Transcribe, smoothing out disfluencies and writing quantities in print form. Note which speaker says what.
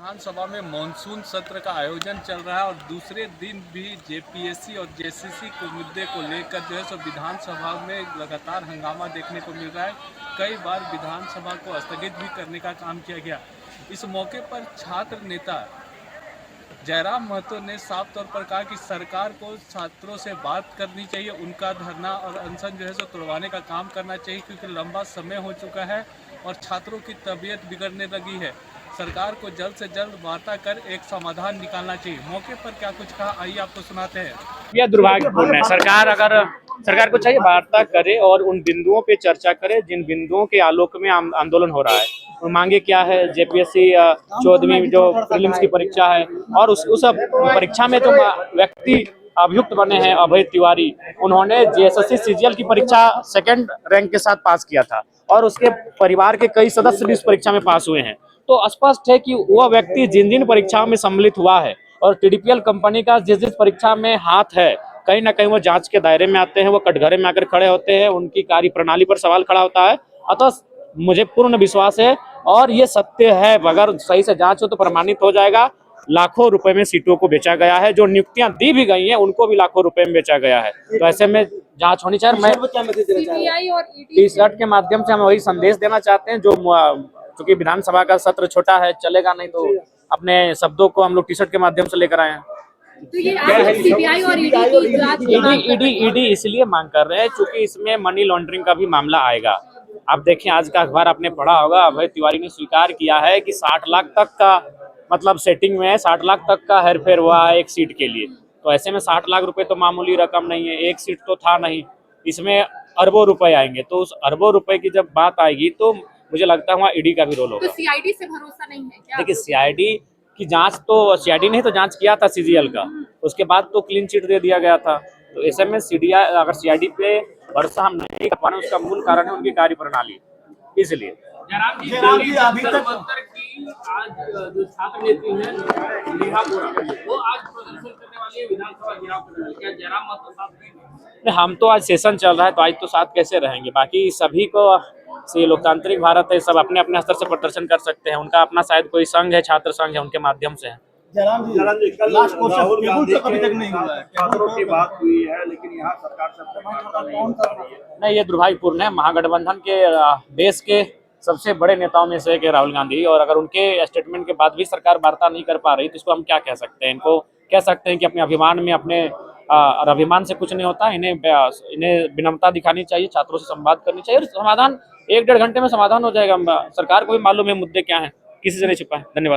Speaker 1: विधानसभा में मॉनसून सत्र का आयोजन चल रहा है और दूसरे दिन भी जेपीएससी और जेसीसी को मुद्दे को लेकर जो है सो विधानसभा में लगातार हंगामा देखने को मिल रहा है। कई बार विधानसभा को स्थगित भी करने का काम किया गया। इस मौके पर छात्र नेता जयराम महतो ने साफ तौर पर कहा कि सरकार को छात्रों से बात करनी चाहिए, उनका धरना और अनशन जो है सो तोड़वाने का काम करना चाहिए, क्योंकि लंबा समय हो चुका है और छात्रों की तबीयत बिगड़ने लगी है। सरकार को जल्द से जल्द वार्ता कर एक समाधान निकालना चाहिए। मौके पर क्या कुछ कहा, आइए आपको सुनाते हैं।
Speaker 2: यह दुर्भाग्यपूर्ण है। सरकार को चाहिए वार्ता करे और उन बिंदुओं पे चर्चा करे जिन बिंदुओं के आलोक में आंदोलन हो रहा है। और मांगे क्या है? जेपीएससी 14वीं जो प्रीलिम्स की परीक्षा है और उस परीक्षा में जो व्यक्ति अभियुक्त बने हैं अभय तिवारी, उन्होंने जेएसएससी सीजीएल की परीक्षा सेकंड रैंक के साथ पास किया था और उसके परिवार के कई सदस्य भी उस परीक्षा में पास हुए हैं। तो स्पष्ट है कि वह व्यक्ति जिन जिन परीक्षाओं में सम्मिलित हुआ है और टीडीपीएल कंपनी का जिस जिस परीक्षा में हाथ है, कहीं ना कहीं वो जांच के दायरे में आते हैं, वो कटघरे में आकर खड़े होते हैं, उनकी कार्य प्रणाली पर सवाल खड़ा होता है। अतः मुझे पूर्ण विश्वास है और ये सत्य है, अगर सही से जांच हो तो प्रमाणित हो जाएगा। लाखों रुपए में सीटों को बेचा गया है, जो नियुक्तियां दी भी गई हैं उनको भी लाखों रुपए में बेचा गया है। तो ऐसे में जांच होनी चाहिए। मैं टी शर्ट के माध्यम से हम वही संदेश देना चाहते हैं, जो चूंकि विधानसभा का सत्र छोटा है, चलेगा नहीं, तो अपने शब्दों को हम लोग टी शर्ट के माध्यम से लेकर आए हैं।
Speaker 3: तो ये सीबीआई और
Speaker 2: ईडी इसलिए मांग कर रहे हैं क्योंकि इसमें मनी लॉन्ड्रिंग का भी मामला आएगा। आप देखें, आज का अखबार आपने पढ़ा होगा, अभय तिवारी ने स्वीकार किया है कि 60 लाख तक का मतलब सेटिंग में 60 लाख तक का हेरफेर हुआ है एक सीट के लिए। तो ऐसे में 60 लाख रुपए तो मामूली रकम नहीं है, एक सीट तो था नहीं, इसमें अरबों रुपए आएंगे। तो उस अरबों रुपए की जब बात आएगी तो मुझे लगता है वहाँ ईडी का भी रोल होगा।
Speaker 3: तो सीआईडी से भरोसा नहीं है क्या?
Speaker 2: देखिए, सीआईडी की जांच तो सीआईडी ने तो जांच किया था सीजीएल का, उसके बाद तो क्लीन चिट दे दिया गया था। तो ऐसे में अगर सीआईडी पे भरोसा हम नहीं कर पा रहे, उसका मूल कारण है उनकी कार्य प्रणाली। इसलिए
Speaker 4: जयराम जी अभी तक की आज जो छात्र नेत्री हैं वो आज प्रदर्शन करने वाली है, विधानसभा घेराव करने वाली, क्या जयराम महतो साथ रहेंगे?
Speaker 2: हम तो आज सेशन चल रहा है तो आज तो साथ कैसे रहेंगे? बाकी सभी को से लोकतांत्रिक भारत है, सब अपने अपने स्तर से प्रदर्शन कर सकते हैं। उनका अपना शायद कोई संघ है, छात्र संघ है, उनके माध्यम से है।
Speaker 5: जयराम जी लास्ट क्वेश्चन अभी तक नहीं हुआ है, छात्रों की बात हुई है लेकिन यहाँ सरकार से वार्ता नहीं हो रही है।
Speaker 2: नहीं, ये दुर्भाग्यपूर्ण है। महागठबंधन के देश के सबसे बड़े नेताओं में से एक है राहुल गांधी, और अगर उनके स्टेटमेंट के बाद भी सरकार वार्ता नहीं कर पा रही तो इसको हम क्या कह सकते हैं? इनको कह सकते हैं कि अपने अभिमान में और अभिमान से कुछ नहीं होता। इन्हें विनम्रता दिखानी चाहिए, छात्रों से संवाद करनी चाहिए और समाधान 1-1.5 घंटे में समाधान हो जाएगा। सरकार को भी मालूम है मुद्दे क्या हैं, किसी से नहीं छिपा है। धन्यवाद।